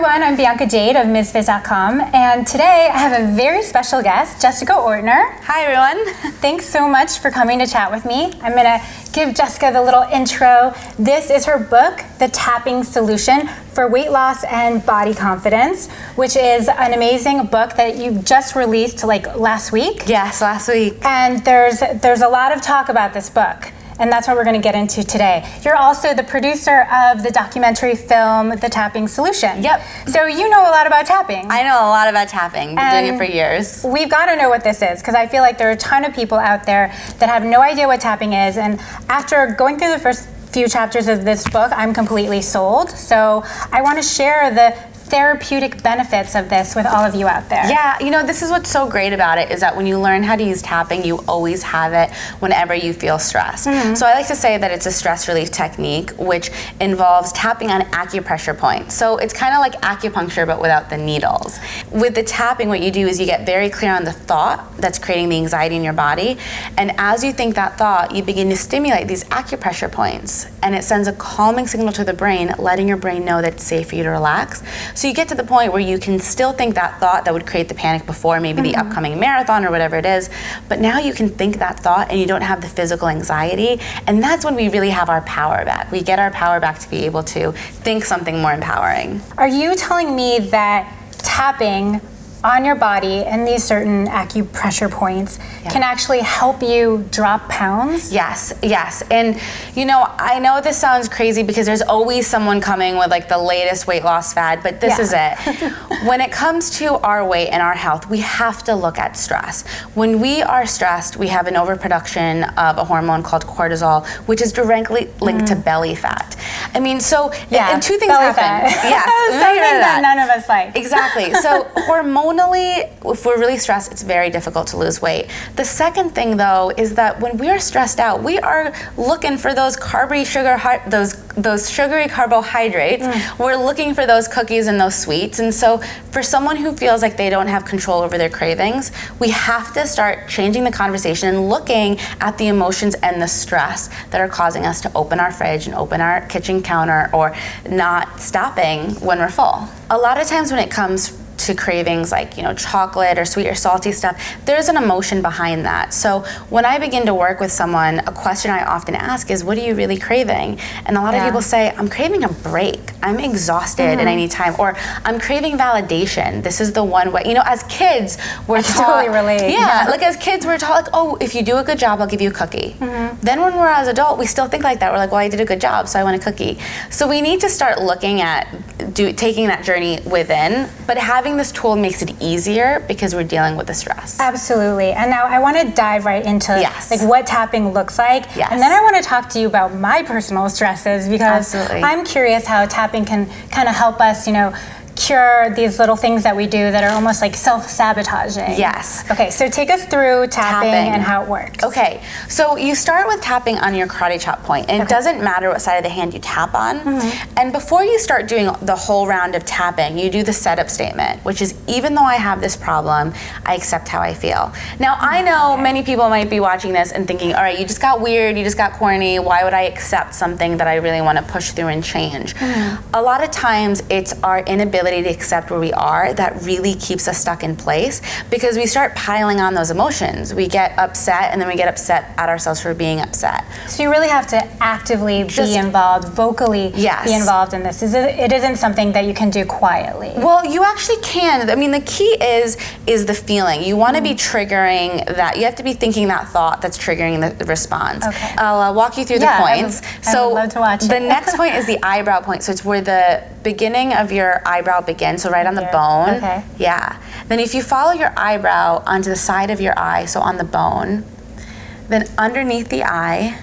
everyone, I'm Bianca Jade of Mizzfit.com, and today I have a very special guest, Jessica Ortner. Hi everyone. Thanks so much for coming to chat with me. I'm going to give Jessica the little intro. This is her book, The Tapping Solution for Weight Loss and Body Confidence, which is an amazing book that you just released last week. Yes, last week. And there's a lot of talk about this book. And that's what we're going to get into today. You're also the producer of the documentary film, The Tapping Solution. Yep. So you know a lot about tapping. I know a lot about tapping. Been doing it for years. We've got to know what this is, because I feel like there are a ton of people out there that have no idea what tapping is. And after going through the first few chapters of this book, I'm completely sold. So I want to share the therapeutic benefits of this with all of you out there. Yeah, you know, this is what's so great about it, is that when you learn how to use tapping, you always have it whenever you feel stressed. Mm-hmm. So I like to say that it's a stress relief technique, which involves tapping on acupressure points. So it's kind of like acupuncture, but without the needles. With the tapping, what you do is you get very clear on the thought that's creating the anxiety in your body. And as you think that thought, you begin to stimulate these acupressure points. And it sends a calming signal to the brain, letting your brain know that it's safe for you to relax. So you get to the point where you can still think that thought that would create the panic before, maybe the upcoming marathon or whatever it is, but now you can think that thought and you don't have the physical anxiety, and that's when we really have our power back. We get our power back to be able to think something more empowering. Are you telling me that tapping on your body and these certain acupressure points can actually help you drop pounds? Yes. And you know, I know this sounds crazy because there's always someone coming with the latest weight loss fad, but this is it. When it comes to our weight and our health, we have to look at stress. When we are stressed, we have an overproduction of a hormone called cortisol, which is directly linked to belly fat. I mean, so and two things happen. Yes, something that none of us like. Exactly. So hormonally, if we're really stressed, it's very difficult to lose weight. The second thing, though, is that when we are stressed out, we are looking for those those sugary carbohydrates. We're looking for those cookies and those sweets. And so for someone who feels like they don't have control over their cravings, we have to start changing the conversation and looking at the emotions and the stress that are causing us to open our fridge and open our kitchen counter or not stopping when we're full. A lot of times when it comes to cravings like, chocolate or sweet or salty stuff, there's an emotion behind that. So when I begin to work with someone, a question I often ask is, what are you really craving? And a lot of people say, I'm craving a break. I'm exhausted and I need time. Or I'm craving validation. This is the one way. As kids, we're taught. Totally relate. Yeah, as kids, we're taught, if you do a good job, I'll give you a cookie. Then when we're as adult, we still think like that. We're like, well, I did a good job, so I want a cookie. So we need to start looking at taking that journey within, but having this tool makes it easier because we're dealing with the stress. Absolutely. And now I want to dive right into what tapping looks like. Yes. And then I want to talk to you about my personal stresses, because I'm curious how tapping can kind of help us, cure these little things that we do that are almost like self-sabotaging. Yes. Okay, so take us through tapping and how it works. Okay, so you start with tapping on your karate chop point, and it doesn't matter what side of the hand you tap on. And before you start doing the whole round of tapping, you do the setup statement, which is, even though I have this problem, I accept how I feel. Now, I know many people might be watching this and thinking, all right, you just got weird, you just got corny, why would I accept something that I really want to push through and change? A lot of times, it's our inability to accept where we are that really keeps us stuck in place, because we start piling on those emotions. We get upset, and then we get upset at ourselves for being upset. So you really have to actively be involved, vocally be involved in this. It isn't something that you can do quietly. Well, you actually can. I mean, the key is the feeling. You want to be triggering that. You have to be thinking that thought that's triggering the response. Okay. I'll walk you through the points. I would love to watch the next point is the eyebrow point. So it's where the beginning of your eyebrow begins, so right on the bone. Okay. Yeah. Then if you follow your eyebrow onto the side of your eye, so on the bone, then underneath the eye.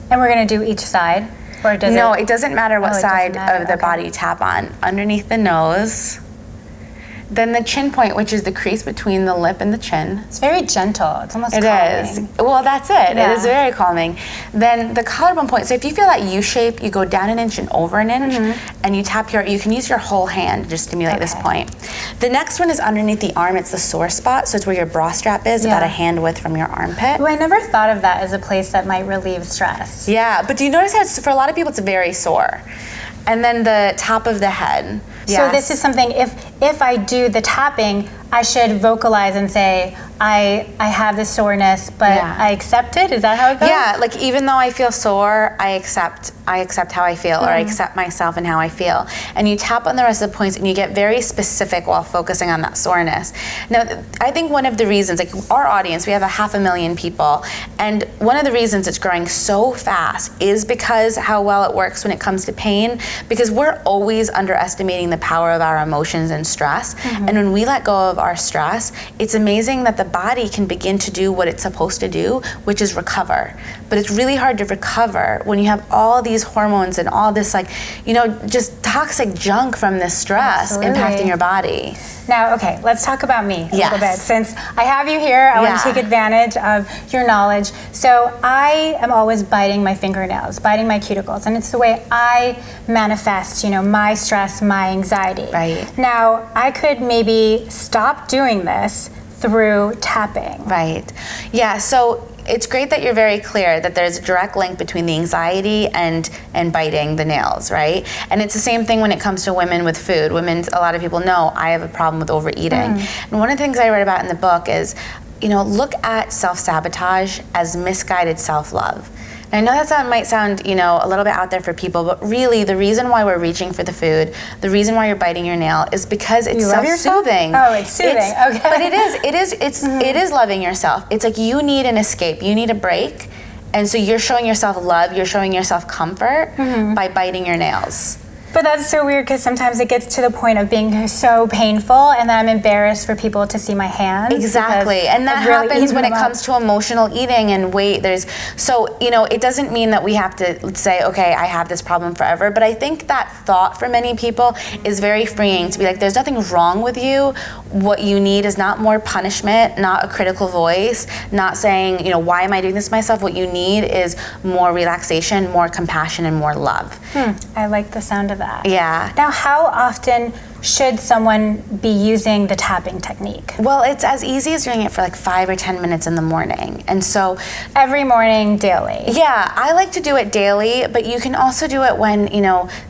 And we're going to do each side? Or does it doesn't matter what side of the body you tap on. Underneath the nose. Then the chin point, which is the crease between the lip and the chin. It's very gentle. It's almost calming. It is. Well, that's it. Yeah. It is very calming. Then the collarbone point. So if you feel that U shape, you go down an inch and over an inch, and you tap you can use your whole hand to just stimulate this point. The next one is underneath the arm. It's the sore spot. So it's where your bra strap is, about a hand width from your armpit. Well, I never thought of that as a place that might relieve stress. Yeah, but do you notice how for a lot of people it's very sore? And then the top of the head. So this is something, if I do the tapping, I should vocalize and say, I have this soreness, but I accept it. Is that how it goes? Yeah, like even though I feel sore, I accept how I feel, or I accept myself and how I feel. And you tap on the rest of the points and you get very specific while focusing on that soreness. Now, I think one of the reasons, like our audience, we have 500,000 people, and one of the reasons it's growing so fast is because how well it works when it comes to pain, because we're always underestimating the power of our emotions and stress. And when we let go of our stress, it's amazing that the body can begin to do what it's supposed to do, which is recover. But it's really hard to recover when you have all these hormones and all this, like, just toxic junk from this stress impacting your body. Now, okay, let's talk about me a little bit. Since I have you here, I want to take advantage of your knowledge. So I am always biting my fingernails, biting my cuticles, and it's the way I manifest, my stress, my anxiety. Right. Now, I could maybe stop doing this through tapping. Right. Yeah, so it's great that you're very clear that there's a direct link between the anxiety and biting the nails, right? And it's the same thing when it comes to women with food. Women, a lot of people know I have a problem with overeating. And one of the things I read about in the book is, look at self-sabotage as misguided self-love. I know that might sound, a little bit out there for people, but really the reason why we're reaching for the food, the reason why you're biting your nail is because it's self-soothing. Oh, it's soothing. Okay. But it is loving yourself. It's like you need an escape, you need a break, and so you're showing yourself love, you're showing yourself comfort by biting your nails. But that's so weird because sometimes it gets to the point of being so painful and then I'm embarrassed for people to see my hands. Exactly. And that happens when it comes to emotional eating and weight. It doesn't mean that we have to say, okay, I have this problem forever. But I think that thought for many people is very freeing to be like, there's nothing wrong with you. What you need is not more punishment, not a critical voice, not saying, why am I doing this to myself? What you need is more relaxation, more compassion, and more love. I like the sound of that. Yeah. Now, how often should someone be using the tapping technique? Well, it's as easy as doing it for like 5 or 10 minutes in the morning. And so every morning, daily. Yeah, I like to do it daily, but you can also do it when,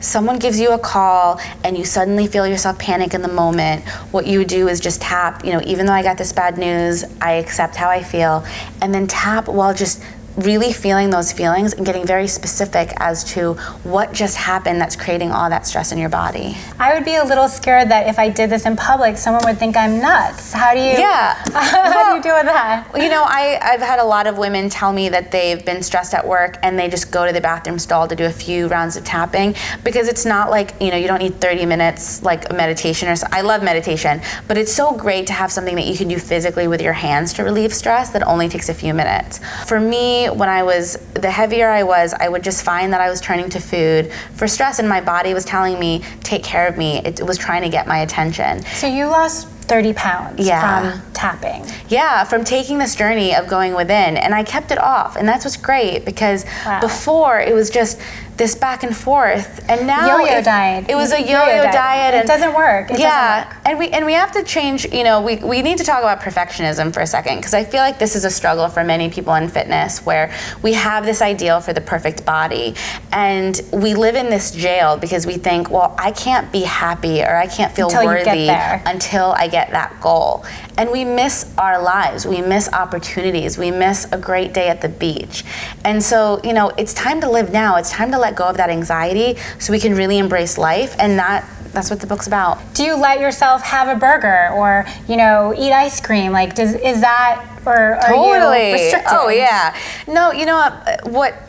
someone gives you a call and you suddenly feel yourself panic in the moment. What you would do is just tap, even though I got this bad news, I accept how I feel, and then tap while just really feeling those feelings and getting very specific as to what just happened that's creating all that stress in your body. I would be a little scared that if I did this in public, someone would think I'm nuts. How do you deal with that? I've had a lot of women tell me that they've been stressed at work and they just go to the bathroom stall to do a few rounds of tapping, because it's not like, you don't need 30 minutes like meditation or so. I love meditation, but it's so great to have something that you can do physically with your hands to relieve stress that only takes a few minutes. For me, the heavier I was, I would just find that I was turning to food for stress, and my body was telling me, take care of me. It was trying to get my attention. So you lost 30 pounds from tapping. Yeah, from taking this journey of going within, and I kept it off, and that's what's great, because before it was just this back and forth, and now yo-yo diet. It was a yo-yo diet, and it doesn't work. It doesn't work. and we have to change. We need to talk about perfectionism for a second, because I feel like this is a struggle for many people in fitness, where we have this ideal for the perfect body, and we live in this jail because we think, well, I can't be happy or I can't feel worthy until I get that goal. And we miss our lives, we miss opportunities, we miss a great day at the beach. And so, it's time to live now. It's time to let go of that anxiety so we can really embrace life, and that's what the book's about. Do you let yourself have a burger or, eat ice cream? Is that, or are you restricted? Oh yeah. No,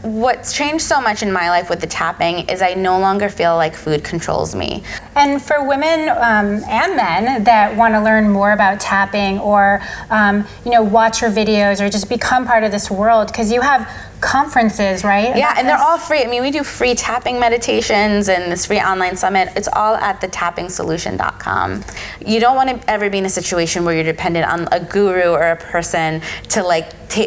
what's changed so much in my life with the tapping is I no longer feel like food controls me. And for women and men that want to learn more about tapping or, watch your videos or just become part of this world, because you have conferences, right? Yeah, and they're all free. I mean, we do free tapping meditations and this free online summit. It's all at thetappingsolution.com. You don't want to ever be in a situation where you're dependent on a guru or a person to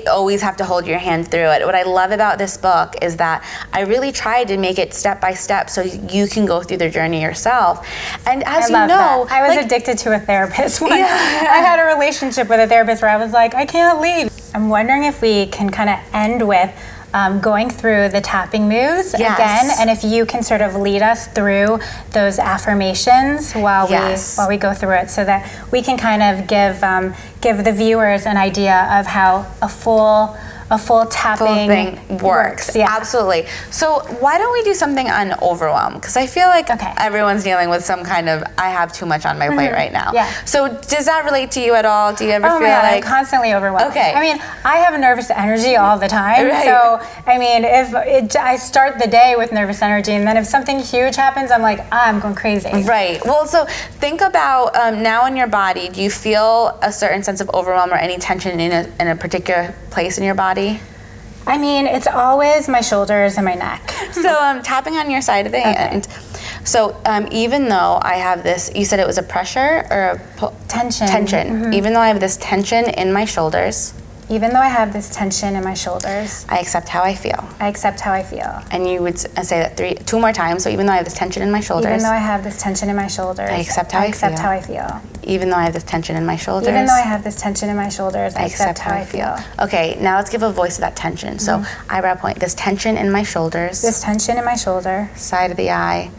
always have to hold your hand through it. What I love about this book is that I really tried to make it step by step so you can go through the journey yourself. And as you know, I was addicted to a therapist once. I had a relationship with a therapist where I was like, I can't leave. I'm wondering if we can kind of end with going through the tapping moves Yes. again, and if you can sort of lead us through those affirmations while we go through it, so that we can kind of give the viewers an idea of how a full tapping thing works. Yeah. Absolutely. So why don't we do something on overwhelm? Because I feel like everyone's dealing with some kind of, I have too much on my plate right now. Yeah. So does that relate to you at all? Do you ever feel my God, like... I'm constantly overwhelmed. Okay. I mean, I have nervous energy all the time. Right. So, I mean, I start the day with nervous energy, and then if something huge happens, I'm like, I'm going crazy. Right. Well, so think about now in your body, do you feel a certain sense of overwhelm or any tension in a particular place in your body? I mean, it's always my shoulders and my neck. So tapping on your side of the hand. So even though I have this, you said it was a pressure or a tension. Tension. Even though I have this tension in my shoulders. Even though I have this tension in my shoulders. I accept how I feel. I accept how I feel. And you would say that two more times. So even though I have this tension in my shoulders. Even though I have this tension in my shoulders. I accept how I feel. accept how I feel. Even though I have this tension in my shoulders. Even though I have this tension in my shoulders, I accept how I feel. Okay, now let's give a voice to that tension. So eyebrow point, this tension in my shoulders. This tension in my shoulder. Side of the eye.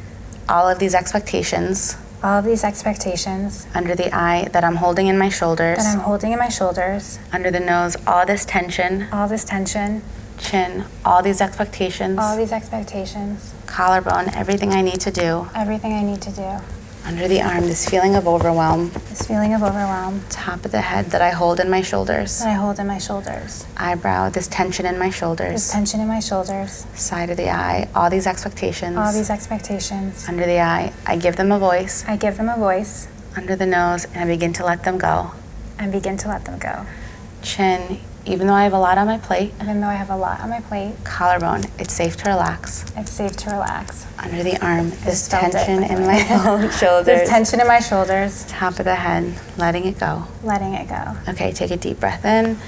All of these expectations. All of these expectations. Under the eye that I'm holding in my shoulders. That I'm holding in my shoulders. Under the nose, all this tension. All this tension. Chin, all these expectations. All these expectations. Collarbone, everything I need to do. Everything I need to do. Under the arm, this feeling of overwhelm. This feeling of overwhelm. Top of the head that I hold in my shoulders. That I hold in my shoulders. Eyebrow, this tension in my shoulders. This tension in my shoulders. Side of the eye, all these expectations. All these expectations. Under the eye, I give them a voice. I give them a voice. Under the nose, and I begin to let them go. And begin to let them go. Chin, even though I have a lot on my plate. Even though I have a lot on my plate. Collarbone, it's safe to relax. It's safe to relax. Under the arm, this tension in my shoulders. This tension in my shoulders. Top of the head, letting it go. Letting it go. Okay, take a deep breath in.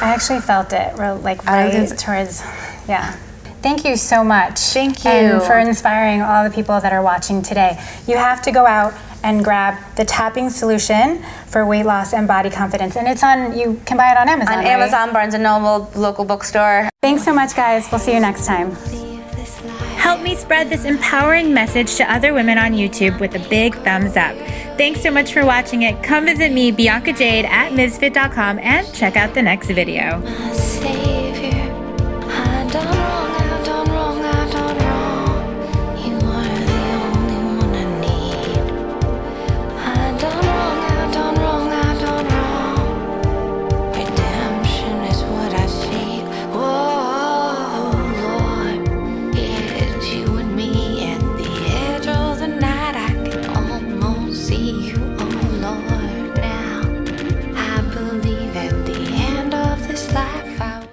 I actually felt it right towards, yeah. Thank you so much. Thank you. And for inspiring all the people that are watching today. You have to go out and grab the tapping solution for weight loss and body confidence. And you can buy it on Amazon, On right? Amazon, Barnes & Noble, local bookstore. Thanks so much, guys. We'll see you next time. Help me spread this empowering message to other women on YouTube with a big thumbs up. Thanks so much for watching it. Come visit me, Bianca Jade, at Mizzfit.com, and check out the next video.